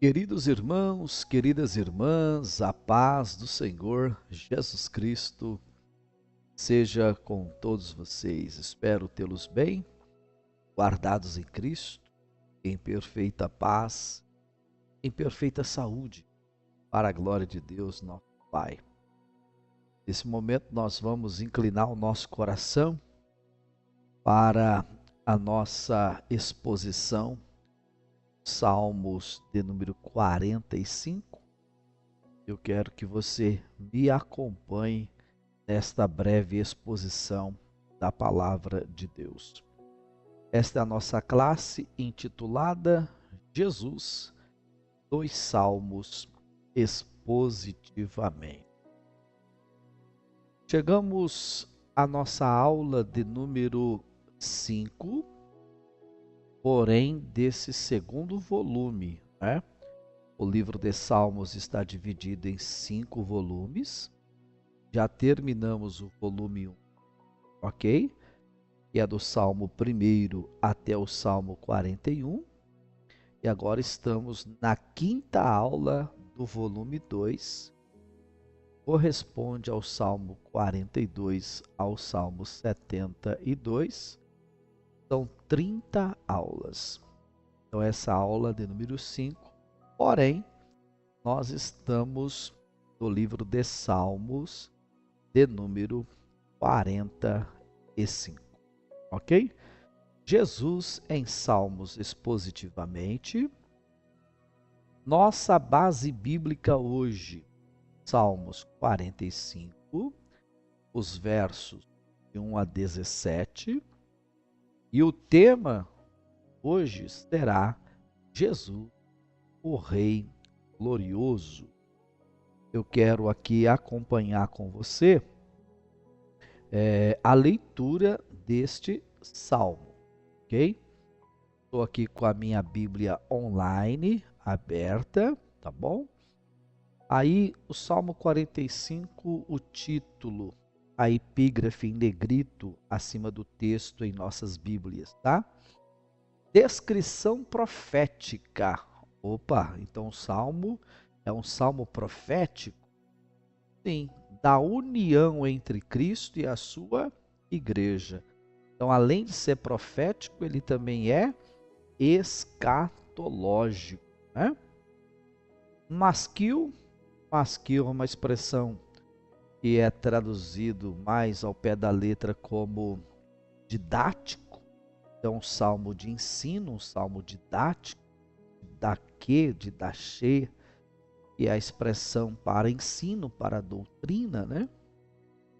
Queridos irmãos, queridas irmãs, a paz do Senhor Jesus Cristo seja com todos vocês. Espero tê-los bem, guardados em Cristo, em perfeita paz, em perfeita saúde, para a glória de Deus, nosso Pai. Nesse momento nós vamos inclinar o nosso coração para a nossa exposição, Salmos de número 45. Eu quero que você me acompanhe nesta breve exposição da palavra de Deus. Esta é a nossa classe intitulada Jesus, dos Salmos expositivamente. Chegamos à nossa aula de número 5, porém desse segundo volume, né? O livro de Salmos está dividido em 5 volumes. Já terminamos o volume 1, ok? Que é do Salmo 1 até o Salmo 41. E agora estamos na quinta aula do volume 2. Corresponde ao Salmo 42 ao Salmo 72. São 30 aulas. Então essa aula de número 5. Porém, nós estamos no livro de Salmos de número 45, ok? Jesus em Salmos expositivamente. Nossa base bíblica hoje, Salmos 45, os versos de 1 a 17. E o tema hoje será Jesus, o Rei glorioso. Eu quero aqui acompanhar com você a leitura deste salmo, ok? Estou aqui com a minha Bíblia online aberta, tá bom? Aí o Salmo 45, o título, a epígrafe em negrito acima do texto em nossas Bíblias, tá? Descrição profética. Opa, então o salmo é um salmo profético? Sim, da união entre Cristo e a sua igreja. Então, além de ser profético, ele também é escatológico, né? Masquil é uma expressão que é traduzido mais ao pé da letra como didático. Então, um salmo de ensino, um salmo didático, didaquê, didachê, que é a expressão para ensino, para a doutrina, né?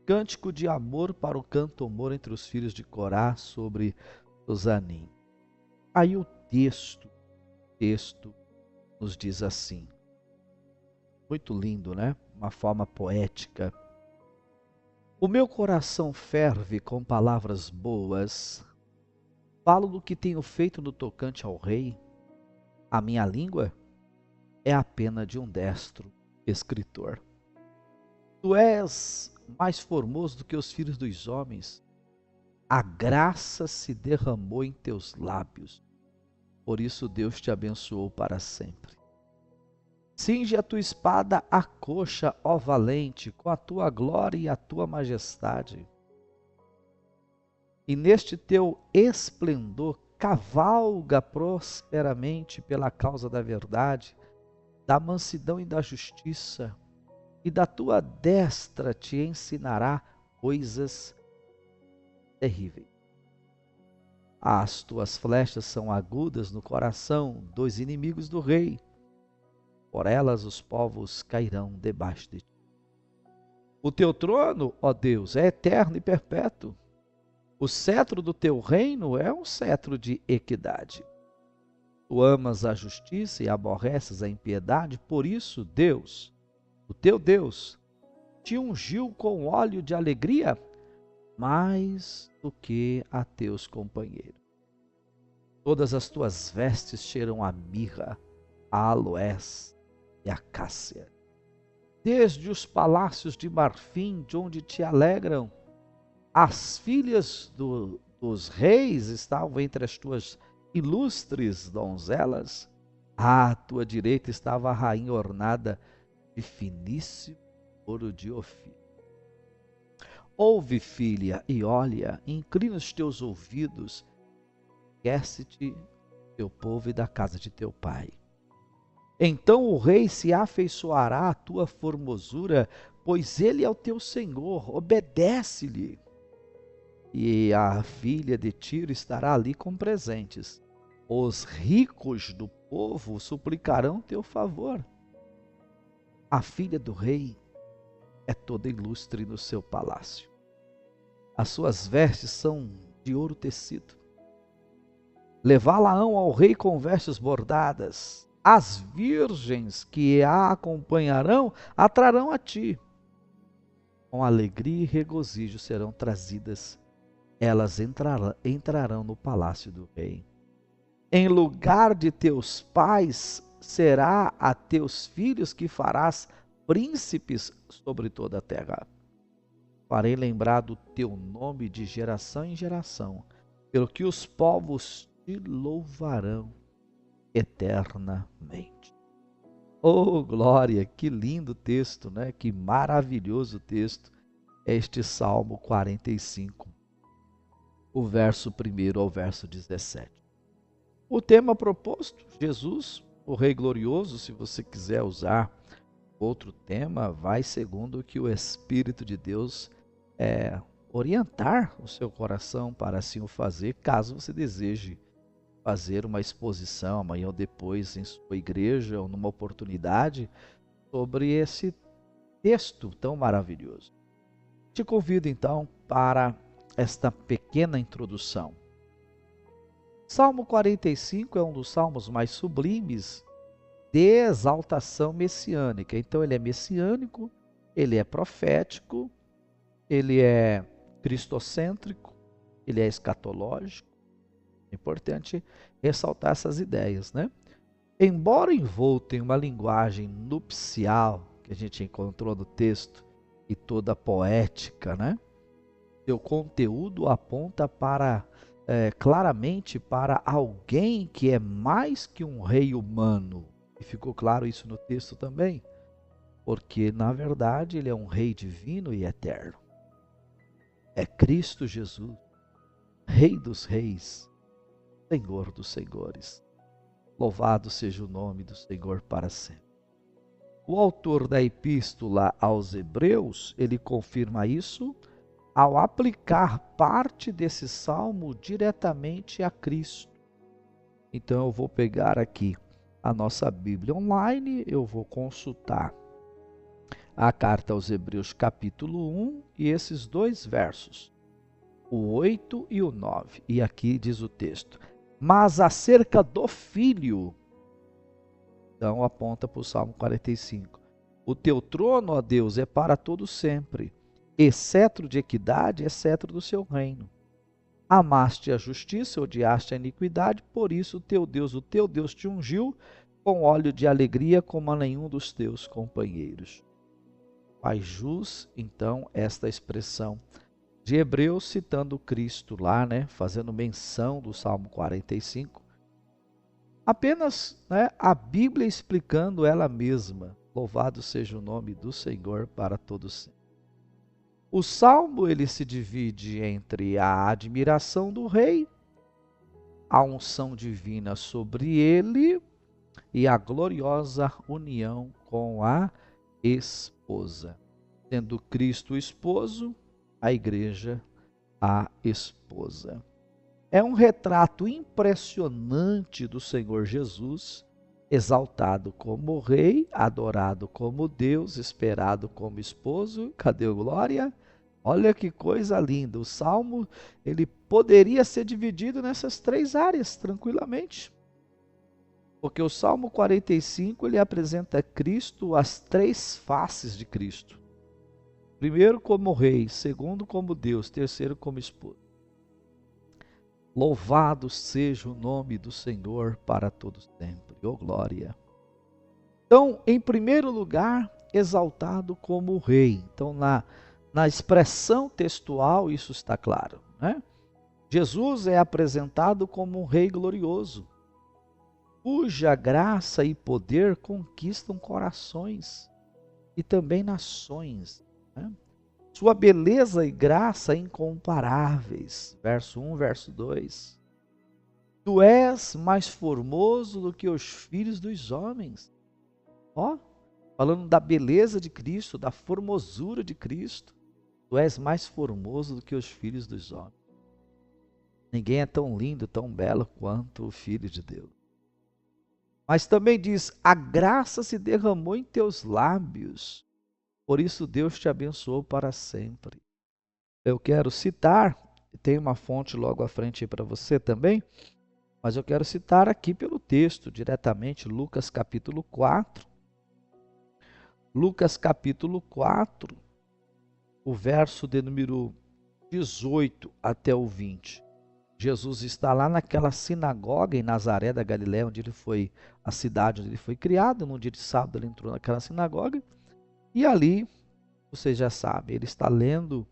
Cântico de amor para o canto-amor entre os filhos de Corá sobre Osanim. Aí o texto nos diz assim, muito lindo, né? Uma forma poética. O meu coração ferve com palavras boas, falo do que tenho feito no tocante ao rei. A minha língua é a pena de um destro escritor. Tu és mais formoso do que os filhos dos homens. A graça se derramou em teus lábios. Por isso Deus te abençoou para sempre. Cinge a tua espada à coxa, ó valente, com a tua glória e a tua majestade. E neste teu esplendor cavalga prosperamente pela causa da verdade, da mansidão e da justiça, e da tua destra te ensinará coisas terríveis. As tuas flechas são agudas no coração dos inimigos do rei. Por elas os povos cairão debaixo de ti. O teu trono, ó Deus, é eterno e perpétuo. O cetro do teu reino é um cetro de equidade. Tu amas a justiça e aborreces a impiedade, por isso Deus, o teu Deus, te ungiu com óleo de alegria mais do que a teus companheiros. Todas as tuas vestes cheiram a mirra, a aloés e a cássia. Desde os palácios de marfim, de onde te alegram, as filhas dos reis estavam entre as tuas ilustres donzelas. À tua direita estava a rainha ornada de finíssimo ouro de Ofir. Ouve, filha, e olha, inclina os teus ouvidos, esquece-te teu povo e da casa de teu pai. Então o rei se afeiçoará à tua formosura, pois ele é o teu Senhor, obedece-lhe. E a filha de Tiro estará ali com presentes. Os ricos do povo suplicarão teu favor. A filha do rei é toda ilustre no seu palácio. As suas vestes são de ouro tecido. Levá-la-ão ao rei com vestes bordadas. As virgens que a acompanharão a trarão a ti. Com alegria e regozijo serão trazidas. Elas entrarão no palácio do rei. Em lugar de teus pais, será a teus filhos que farás príncipes sobre toda a terra. Farei lembrar do teu nome de geração em geração, pelo que os povos te louvarão eternamente. Oh, glória, que lindo texto, né? Que maravilhoso texto, este Salmo 45, o verso 1 ao verso 17. O tema proposto, Jesus, o Rei Glorioso. Se você quiser usar outro tema, vai segundo o que o Espírito de Deus orientar o seu coração para assim o fazer, caso você deseje fazer uma exposição amanhã ou depois em sua igreja ou numa oportunidade sobre esse texto tão maravilhoso. Te convido então para esta pequena introdução. Salmo 45 é um dos salmos mais sublimes de exaltação messiânica. Então ele é messiânico, ele é profético, ele é cristocêntrico, ele é escatológico. É importante ressaltar essas ideias, né? Embora envolto em uma linguagem nupcial, que a gente encontrou no texto, e toda poética, né? Seu conteúdo aponta claramente para alguém que é mais que um rei humano. E ficou claro isso no texto também, porque na verdade ele é um rei divino e eterno. É Cristo Jesus, Rei dos reis, Senhor dos senhores. Louvado seja o nome do Senhor para sempre. O autor da epístola aos Hebreus, ele confirma isso ao aplicar parte desse salmo diretamente a Cristo. Então eu vou pegar aqui a nossa Bíblia online, eu vou consultar a carta aos Hebreus capítulo 1 e esses dois versos, o 8 e o 9. E aqui diz o texto: mas acerca do Filho, então aponta para o Salmo 45. O teu trono, ó Deus, é para todo sempre, e cetro de equidade é cetro do seu reino. Amaste a justiça, odiaste a iniquidade, por isso o teu Deus te ungiu com óleo de alegria como a nenhum dos teus companheiros. Faz jus, então, esta expressão de Hebreus, citando Cristo lá, né, fazendo menção do Salmo 45. Apenas, né, a Bíblia explicando ela mesma. Louvado seja o nome do Senhor para todos sempre. O Salmo ele se divide entre a admiração do rei, a unção divina sobre ele e a gloriosa união com a esposa. Sendo Cristo o esposo, a igreja a esposa. É um retrato impressionante do Senhor Jesus, exaltado como rei, adorado como Deus, esperado como esposo. Cadê a glória? Olha que coisa linda. O Salmo, ele poderia ser dividido nessas três áreas, tranquilamente. Porque o Salmo 45, ele apresenta Cristo, as três faces de Cristo. Primeiro como rei, segundo como Deus, terceiro como esposo. Louvado seja o nome do Senhor para todos sempre. Oh glória! Então, em primeiro lugar, exaltado como rei. Então, na expressão textual, isso está claro, né? Jesus é apresentado como um rei glorioso. cuja graça e poder conquistam corações e também nações, né? Sua beleza e graça incomparáveis. Verso 1, verso 2. Tu és mais formoso do que os filhos dos homens. Ó, falando da beleza de Cristo, da formosura de Cristo. Tu és mais formoso do que os filhos dos homens. Ninguém é tão lindo, tão belo quanto o Filho de Deus. Mas também diz: a graça se derramou em teus lábios, por isso Deus te abençoou para sempre. Eu quero citar, tem uma fonte logo à frente aí para você também, mas eu quero citar aqui pelo texto, diretamente, Lucas capítulo 4. Lucas capítulo 4, o verso de número 18 até o 20. Jesus está lá naquela sinagoga em Nazaré da Galiléia, onde ele foi, a cidade onde ele foi criado. Num dia de sábado ele entrou naquela sinagoga e ali, vocês já sabem, ele está lendo,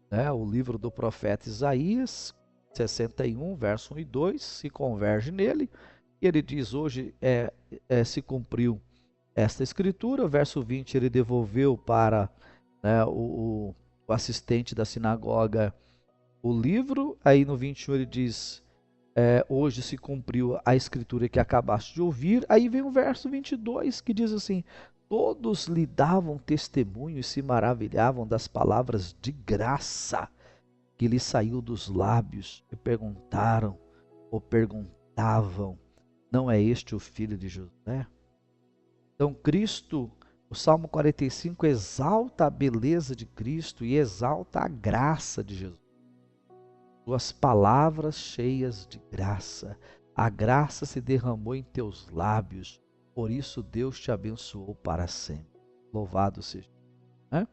né, o livro do profeta Isaías, 61, verso 1 e 2, se converge nele e ele diz: hoje se cumpriu esta escritura. Verso 20, ele devolveu para, né, o assistente da sinagoga o livro. Aí no 21 ele diz: hoje se cumpriu a escritura que acabaste de ouvir. Aí vem o verso 22 que diz assim: todos lhe davam testemunho e se maravilhavam das palavras de graça que lhe saiu dos lábios, e perguntaram ou perguntavam: não é este o filho de José? Então Cristo, o Salmo 45 exalta a beleza de Cristo e exalta a graça de Jesus. Tuas palavras cheias de graça, a graça se derramou em teus lábios, por isso Deus te abençoou para sempre. Louvado seja. Né?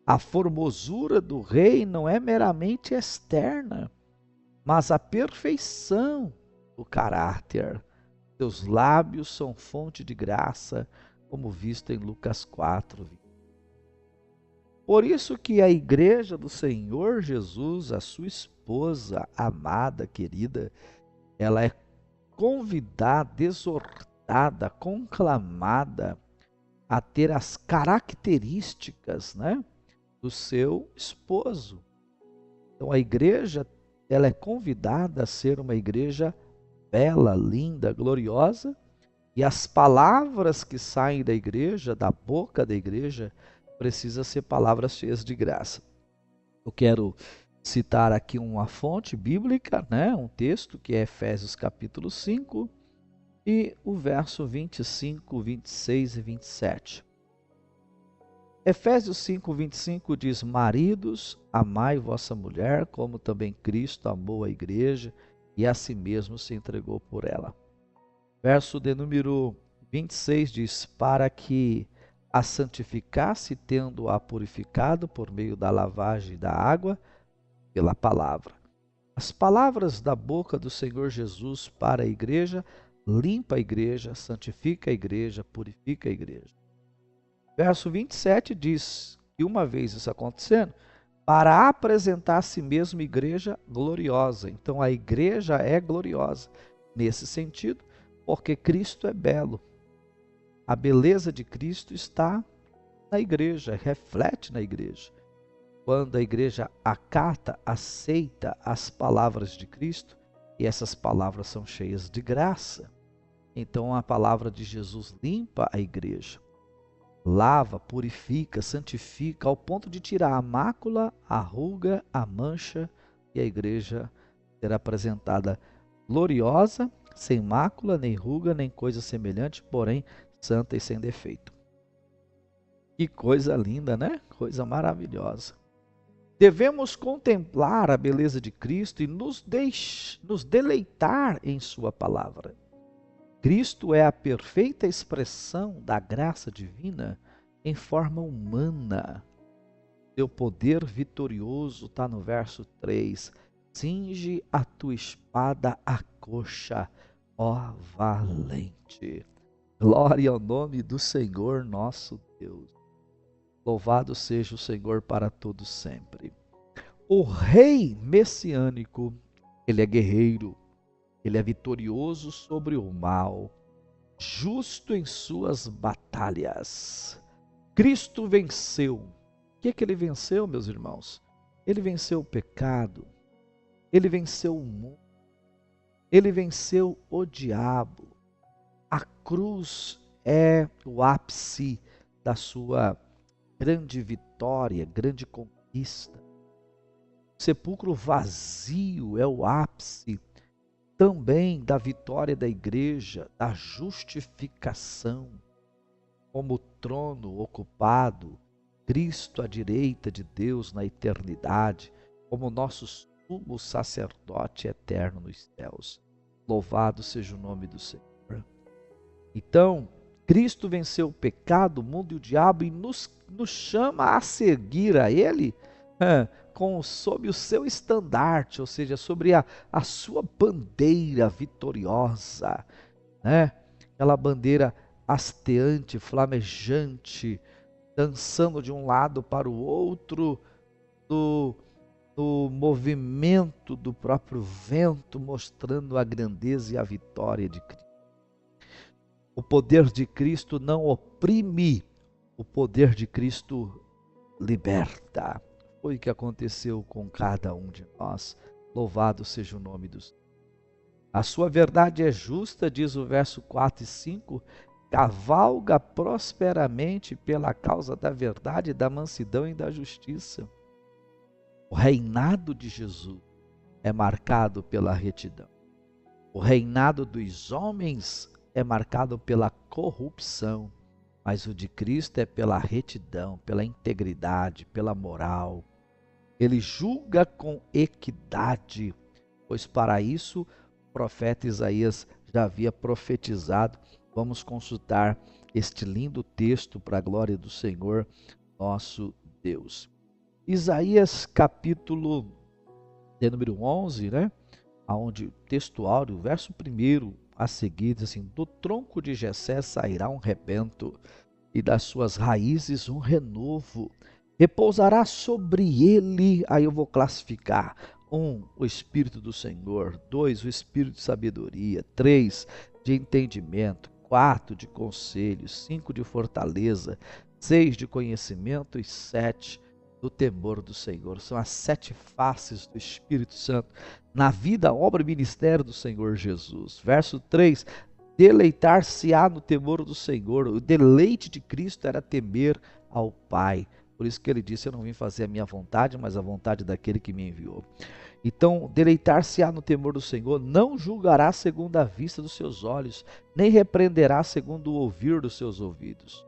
A formosura do rei não é meramente externa, mas a perfeição do caráter. Teus lábios são fonte de graça, como visto em Lucas 4. Por isso que a igreja do Senhor Jesus, a sua esposa amada, querida, ela é convidada, exortada, conclamada a ter as características, né, do seu esposo. Então a igreja, ela é convidada a ser uma igreja bela, linda, gloriosa, e as palavras que saem da igreja, da boca da igreja, precisam ser palavras cheias de graça. Eu quero citar aqui uma fonte bíblica, né? Um texto que é Efésios capítulo 5 e o verso 25, 26 e 27. Efésios 5, 25 diz: maridos, amai vossa mulher, como também Cristo amou a igreja e a si mesmo se entregou por ela. Verso de número 26 diz: para que a santificasse, tendo-a purificado por meio da lavagem da água pela palavra. As palavras da boca do Senhor Jesus para a igreja limpa a igreja, santifica a igreja, purifica a igreja. Verso 27 diz que uma vez isso acontecendo, para apresentar a si mesmo igreja gloriosa. Então a igreja é gloriosa nesse sentido, porque Cristo é belo. A beleza de Cristo está na igreja, reflete na igreja. Quando a igreja acata, aceita as palavras de Cristo, e essas palavras são cheias de graça, então a palavra de Jesus limpa a igreja, lava, purifica, santifica, ao ponto de tirar a mácula, a ruga, a mancha, e a igreja será apresentada gloriosa, sem mácula, nem ruga, nem coisa semelhante, porém santa e sem defeito. Que coisa linda, né? Coisa maravilhosa. Devemos contemplar a beleza de Cristo e nos deleitar em sua palavra. Cristo é a perfeita expressão da graça divina em forma humana. Seu poder vitorioso está no verso 3. Cinge a tua espada à coxa, ó valente. Glória ao nome do Senhor nosso Deus. Louvado seja o Senhor para todos sempre. O rei messiânico, ele é guerreiro, ele é vitorioso sobre o mal, justo em suas batalhas. Cristo venceu. O que ele venceu, meus irmãos? Ele venceu o pecado, ele venceu o mundo, ele venceu o diabo. A cruz é o ápice da sua grande vitória, grande conquista. O sepulcro vazio é o ápice também da vitória da igreja, da justificação, como trono ocupado, Cristo à direita de Deus na eternidade, como nosso sumo sacerdote eterno nos céus. Louvado seja o nome do Senhor. Então, Cristo venceu o pecado, o mundo e o diabo e nos chama a seguir a Ele sob o seu estandarte, ou seja, sobre a sua bandeira vitoriosa, né? Aquela bandeira hasteante, flamejante, dançando de um lado para o outro, no movimento do próprio vento, mostrando a grandeza e a vitória de Cristo. O poder de Cristo não oprime, o poder de Cristo liberta. Foi o que aconteceu com cada um de nós. Louvado seja o nome do Senhor. A sua verdade é justa, diz o verso 4 e 5, cavalga prosperamente pela causa da verdade, da mansidão e da justiça. O reinado de Jesus é marcado pela retidão. O reinado dos homens é marcado pela corrupção, mas o de Cristo é pela retidão, pela integridade, pela moral. Ele julga com equidade, pois para isso o profeta Isaías já havia profetizado. Vamos consultar este lindo texto para a glória do Senhor, nosso Deus. Isaías capítulo de número 11, né? Onde o texto áureo, o verso 1 a seguir, diz assim: do tronco de Jessé sairá um rebento, e das suas raízes um renovo. Repousará sobre ele, aí eu vou classificar: 1, o Espírito do Senhor; 2, o Espírito de sabedoria; 3, de entendimento; 4, de conselho; 5, de fortaleza; 6, de conhecimento; e 7, do temor do Senhor. São as 7 faces do Espírito Santo na vida, obra e ministério do Senhor Jesus. Verso 3, deleitar-se-á no temor do Senhor. O deleite de Cristo era temer ao Pai. Por isso que ele disse: eu não vim fazer a minha vontade, mas a vontade daquele que me enviou. Então, deleitar-se-á no temor do Senhor, não julgará segundo a vista dos seus olhos, nem repreenderá segundo o ouvir dos seus ouvidos.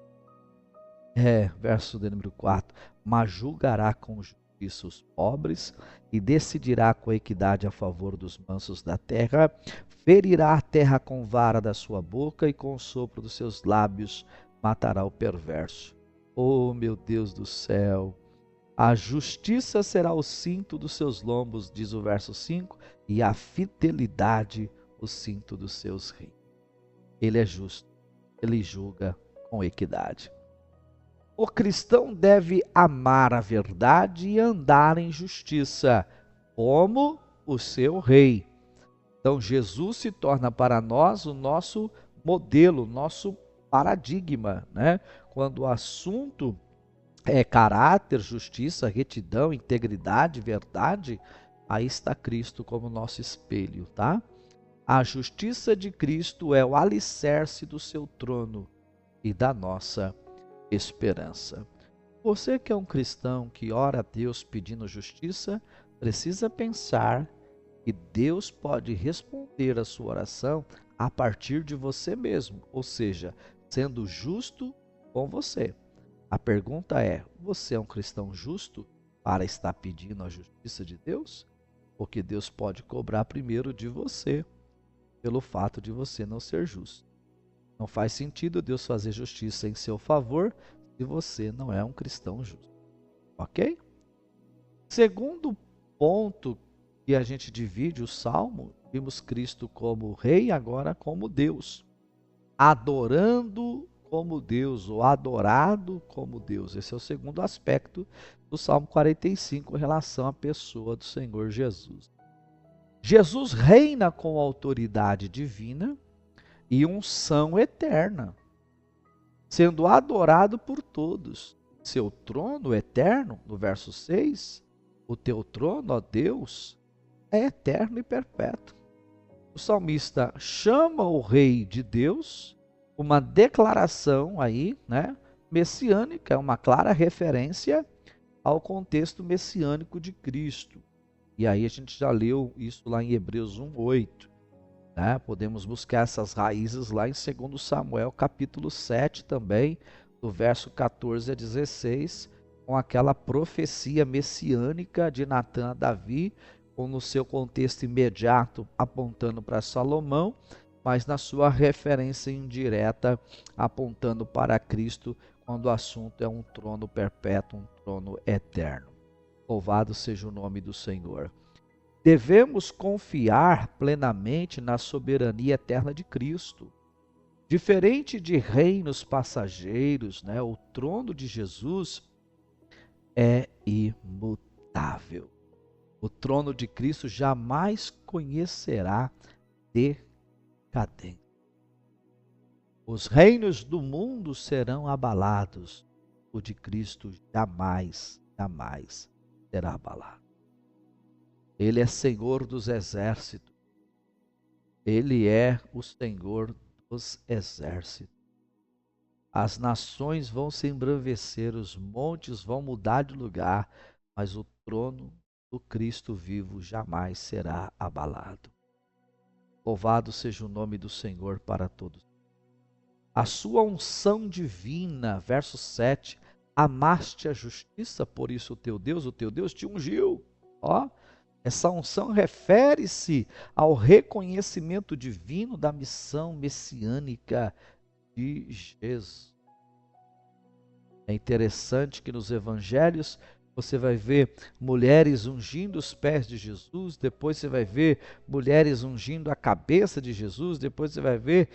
Verso de número 4, mas julgará com justiça os pobres e decidirá com equidade a favor dos mansos da terra, ferirá a terra com vara da sua boca e com o sopro dos seus lábios matará o perverso. Oh, meu Deus do céu! A justiça será o cinto dos seus lombos, diz o verso 5, e a fidelidade o cinto dos seus reis. Ele é justo, ele julga com equidade. O cristão deve amar a verdade e andar em justiça, como o seu rei. Então Jesus se torna para nós o nosso modelo, nosso paradigma, né? Quando o assunto é caráter, justiça, retidão, integridade, verdade, aí está Cristo como nosso espelho, tá? A justiça de Cristo é o alicerce do seu trono e da nossa esperança. Você que é um cristão que ora a Deus pedindo justiça, precisa pensar que Deus pode responder a sua oração a partir de você mesmo, ou seja, sendo justo com você. A pergunta é: você é um cristão justo para estar pedindo a justiça de Deus? Porque Deus pode cobrar primeiro de você, pelo fato de você não ser justo. Não faz sentido Deus fazer justiça em seu favor se você não é um cristão justo. Ok? Segundo ponto que a gente divide o Salmo, vimos Cristo como Rei, agora como Deus. Adorando como Deus, ou adorado como Deus. Esse é o segundo aspecto do Salmo 45 em relação à pessoa do Senhor Jesus. Jesus reina com autoridade divina e unção eterna, sendo adorado por todos. Seu trono eterno, no verso 6, o teu trono, ó Deus, é eterno e perpétuo. O salmista chama o rei de Deus, uma declaração aí, né, messiânica, uma clara referência ao contexto messiânico de Cristo. E aí a gente já leu isso lá em Hebreus 1:8. Né? Podemos buscar essas raízes lá em 2 Samuel capítulo 7 também, do verso 14 a 16, com aquela profecia messiânica de Natã a Davi, ou no seu contexto imediato apontando para Salomão, mas na sua referência indireta apontando para Cristo, quando o assunto é um trono perpétuo, um trono eterno. Louvado seja o nome do Senhor. Devemos confiar plenamente na soberania eterna de Cristo. Diferente de reinos passageiros, né, o trono de Jesus é imutável. O trono de Cristo jamais conhecerá decadência. Os reinos do mundo serão abalados, o de Cristo jamais, jamais será abalado. Ele é Senhor dos exércitos. Ele é o Senhor dos exércitos. As nações vão se embranvecer, os montes vão mudar de lugar, mas o trono do Cristo vivo jamais será abalado. Louvado seja o nome do Senhor para todos. A sua unção divina, verso 7, amaste a justiça, por isso o teu Deus te ungiu. Ó, essa unção refere-se ao reconhecimento divino da missão messiânica de Jesus. É interessante que nos evangelhos você vai ver mulheres ungindo os pés de Jesus, depois você vai ver mulheres ungindo a cabeça de Jesus, depois você vai ver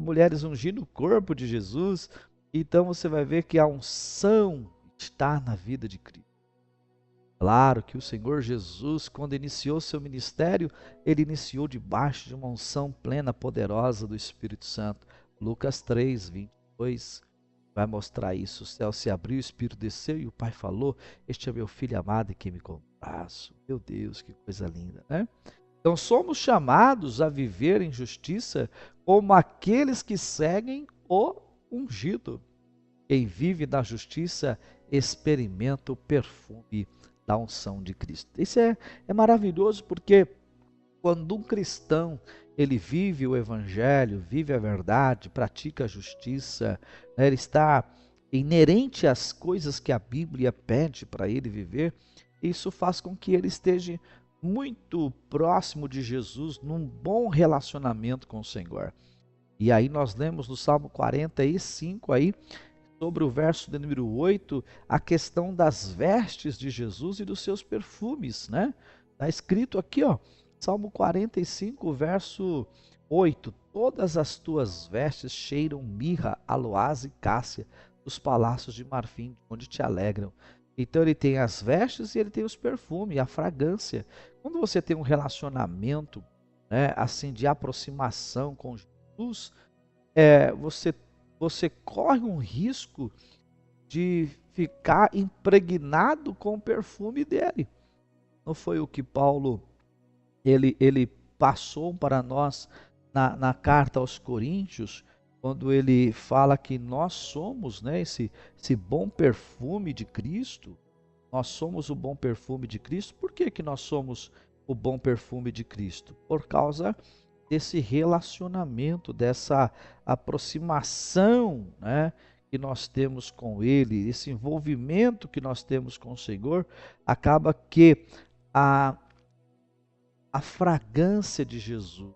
mulheres ungindo o corpo de Jesus. Então você vai ver que a unção está na vida de Cristo. Claro que o Senhor Jesus, quando iniciou seu ministério, ele iniciou debaixo de uma unção plena, poderosa do Espírito Santo. Lucas 3, 22 vai mostrar isso. O céu se abriu, o Espírito desceu e o Pai falou: este é meu Filho amado em quem me comprazo. Meu Deus, que coisa linda, né? Então somos chamados a viver em justiça como aqueles que seguem o ungido. Quem vive na justiça experimenta o perfume da unção de Cristo. Isso é maravilhoso, porque quando um cristão ele vive o evangelho, vive a verdade, pratica a justiça, né, ele está inerente às coisas que a Bíblia pede para ele viver, isso faz com que ele esteja muito próximo de Jesus, num bom relacionamento com o Senhor. E aí nós lemos no Salmo 45 aí, sobre o verso de número 8, a questão das vestes de Jesus e dos seus perfumes, né? Está escrito aqui, ó, Salmo 45, verso 8, todas as tuas vestes cheiram mirra, aloás e cássia, dos palácios de marfim, onde te alegram. Então ele tem as vestes e ele tem os perfumes, a fragrância. Quando você tem um relacionamento, né, assim, de aproximação com Jesus, você corre um risco de ficar impregnado com o perfume dele. Não foi o que Paulo ele passou para nós na carta aos Coríntios, quando ele fala que nós somos, né, esse bom perfume de Cristo. Nós somos o bom perfume de Cristo. Por que nós somos o bom perfume de Cristo? Por causa desse relacionamento, dessa aproximação, né, que nós temos com Ele, esse envolvimento que nós temos com o Senhor, acaba que a fragrância de Jesus,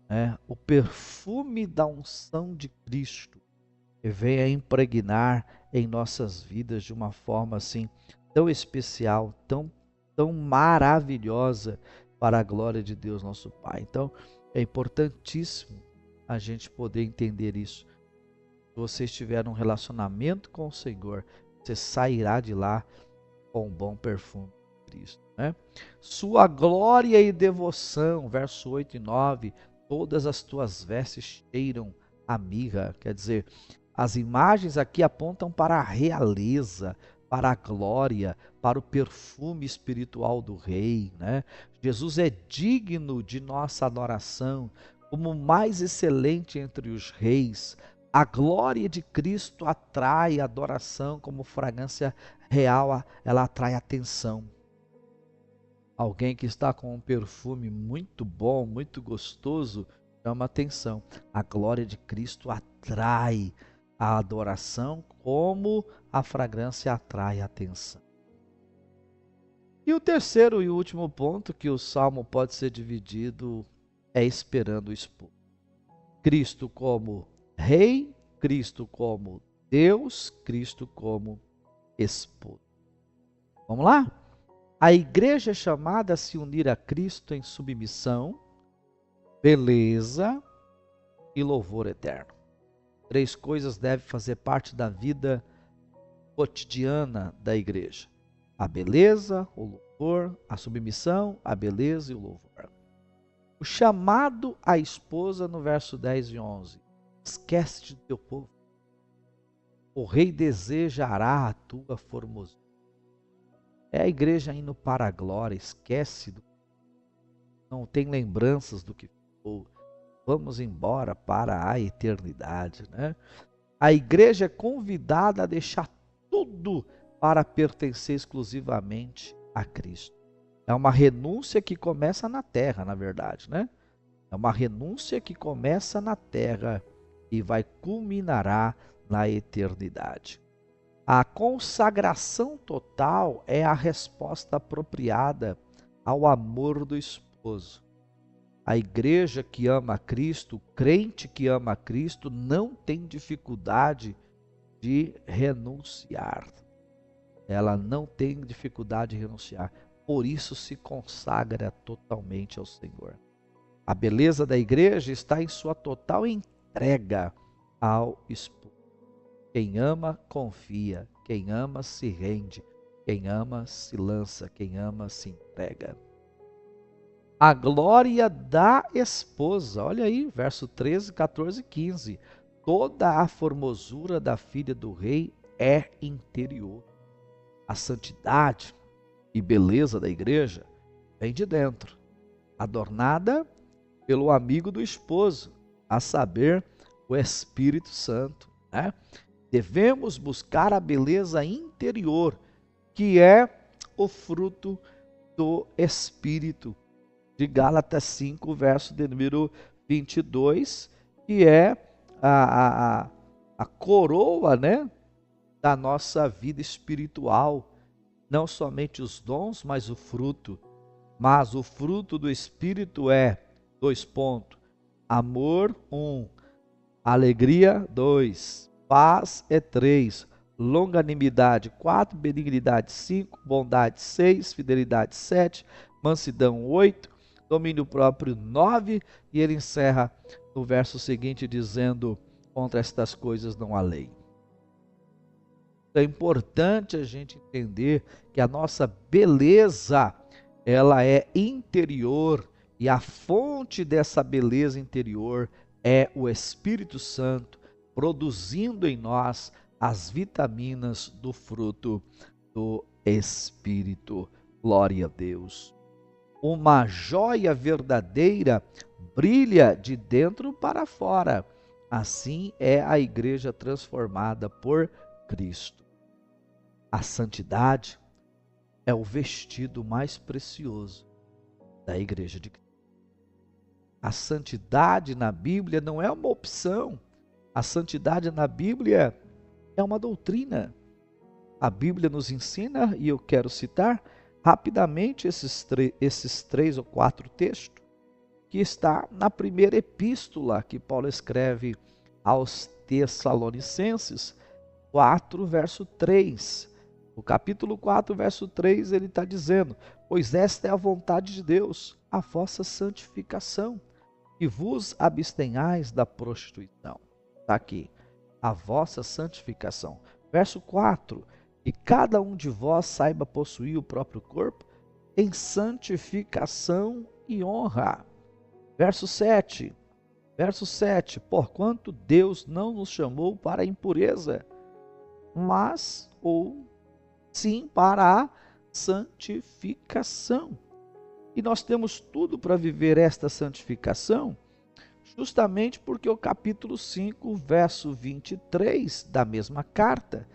né, o perfume da unção de Cristo, vem a impregnar em nossas vidas de uma forma assim tão especial, tão maravilhosa, para a glória de Deus nosso Pai. Então é importantíssimo a gente poder entender isso. Se você estiver num relacionamento com o Senhor, você sairá de lá com um bom perfume de Cristo, né? Sua glória e devoção, verso 8 e 9, todas as tuas vestes cheiram a mirra. Quer dizer, as imagens aqui apontam para a realeza, para a glória, para o perfume espiritual do rei, né? Jesus é digno de nossa adoração, como o mais excelente entre os reis. A glória de Cristo atrai adoração como fragrância real, ela atrai atenção. Alguém que está com um perfume muito bom, muito gostoso, chama atenção. A glória de Cristo atrai a adoração como a fragrância atrai a atenção. E o terceiro e último ponto que o salmo pode ser dividido é esperando o esposo. Cristo como rei, Cristo como Deus, Cristo como esposo. Vamos lá? A igreja é chamada a se unir a Cristo em submissão, beleza e louvor eterno. Três coisas devem fazer parte da vida cotidiana da igreja: a beleza, o louvor, a submissão, a beleza e o louvor. O chamado à esposa no verso 10 e 11. Esquece-te do teu povo. O rei desejará a tua formosura. É a igreja indo para a glória, esquece, não tem lembranças do que ficou. Vamos embora para a eternidade, né? A igreja é convidada a deixar tudo para pertencer exclusivamente a Cristo. É uma renúncia que começa na terra, na verdade, né? É uma renúncia que começa na terra e vai culminará na eternidade. A consagração total é a resposta apropriada ao amor do esposo. A igreja que ama a Cristo, o crente que ama a Cristo, não tem dificuldade de renunciar. Ela não tem dificuldade de renunciar. Por isso se consagra totalmente ao Senhor. A beleza da igreja está em sua total entrega ao esposo. Quem ama, confia. Quem ama, se rende. Quem ama, se lança. Quem ama, se entrega. A glória da esposa. Olha aí, verso 13, 14 e 15. Toda a formosura da filha do rei é interior. A santidade e beleza da igreja vem de dentro, adornada pelo amigo do esposo, a saber, o Espírito Santo, né? Devemos buscar a beleza interior, que é o fruto do Espírito, de Gálatas 5, verso de número 22, que é a coroa, né, da nossa vida espiritual. Não somente os dons, mas o fruto. Mas o fruto do Espírito é, 2 pontos, amor, 1, alegria, 2, paz é 3, longanimidade 4, benignidade 5, bondade 6, fidelidade 7, mansidão 8, domínio próprio 9, e ele encerra no verso seguinte dizendo: contra estas coisas não há lei. É importante a gente entender que a nossa beleza, ela é interior, e a fonte dessa beleza interior é o Espírito Santo, produzindo em nós as vitaminas do fruto do Espírito. Glória a Deus. Uma joia verdadeira brilha de dentro para fora. Assim é a igreja transformada por Cristo. A santidade é o vestido mais precioso da igreja de Cristo. A santidade na Bíblia não é uma opção. A santidade na Bíblia é uma doutrina. A Bíblia nos ensina, e eu quero citar rapidamente esses 3 ou 4 textos, que está na primeira epístola que Paulo escreve aos Tessalonicenses, 4, verso 3. No capítulo 4, verso 3, ele está dizendo: pois esta é a vontade de Deus, a vossa santificação, que vos abstenhais da prostituição. Está aqui, a vossa santificação. Verso 4, que cada um de vós saiba possuir o próprio corpo em santificação e honra. Verso 7. Verso 7. Porquanto Deus não nos chamou para a impureza, mas ou sim para a santificação. E nós temos tudo para viver esta santificação, justamente porque o capítulo 5, verso 23 da mesma carta,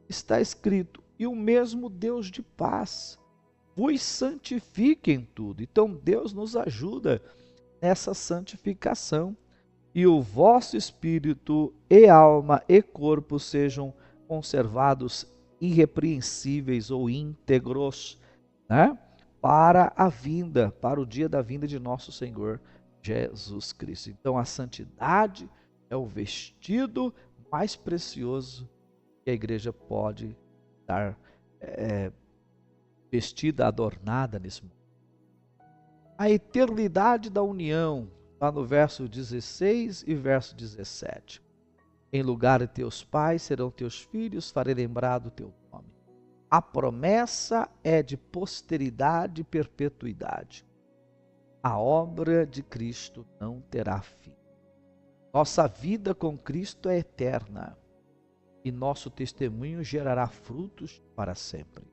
está escrito: e o mesmo Deus de paz vos santifique em tudo. Então Deus nos ajuda nessa santificação. E o vosso espírito e alma e corpo sejam conservados irrepreensíveis ou íntegros, né? Para a vinda, para o dia da vinda de nosso Senhor Jesus Cristo. Então a santidade é o vestido mais precioso que a igreja pode estar vestida, adornada nesse mundo. A eternidade da união, está no verso 16 e verso 17. Em lugar de teus pais serão teus filhos, farei lembrar do teu nome. A promessa é de posteridade e perpetuidade. A obra de Cristo não terá fim. Nossa vida com Cristo é eterna e nosso testemunho gerará frutos para sempre.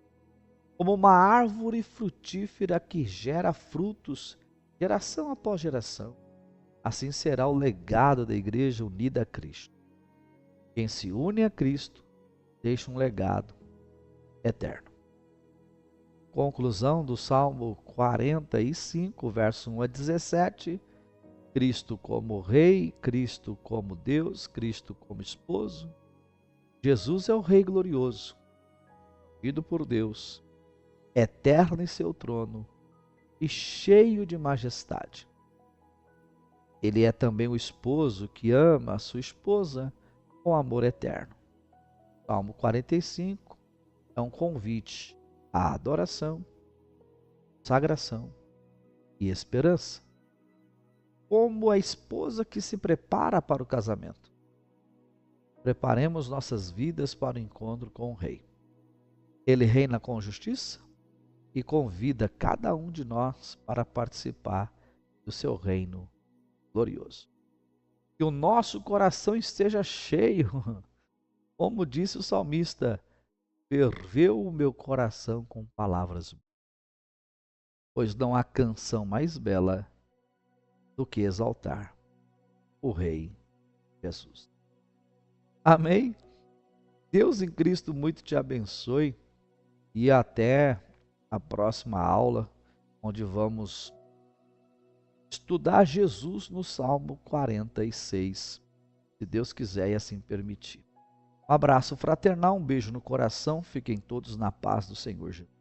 Como uma árvore frutífera que gera frutos geração após geração, assim será o legado da igreja unida a Cristo. Quem se une a Cristo deixa um legado eterno. Conclusão do Salmo 45, verso 1 a 17. Cristo como Rei, Cristo como Deus, Cristo como Esposo. Jesus é o Rei glorioso, ungido por Deus, eterno em seu trono e cheio de majestade. Ele é também o esposo que ama a sua esposa com amor eterno. Salmo 45 é um convite à adoração, consagração e esperança. Como a esposa que se prepara para o casamento, preparemos nossas vidas para o encontro com o Rei. Ele reina com justiça e convida cada um de nós para participar do seu reino glorioso. Que o nosso coração esteja cheio, como disse o salmista: ferveu o meu coração com palavras, pois não há canção mais bela do que exaltar o Rei Jesus. Amém? Deus em Cristo muito te abençoe e até a próxima aula, onde vamos estudar Jesus no Salmo 46, se Deus quiser e assim permitir. Um abraço fraternal, um beijo no coração, fiquem todos na paz do Senhor Jesus.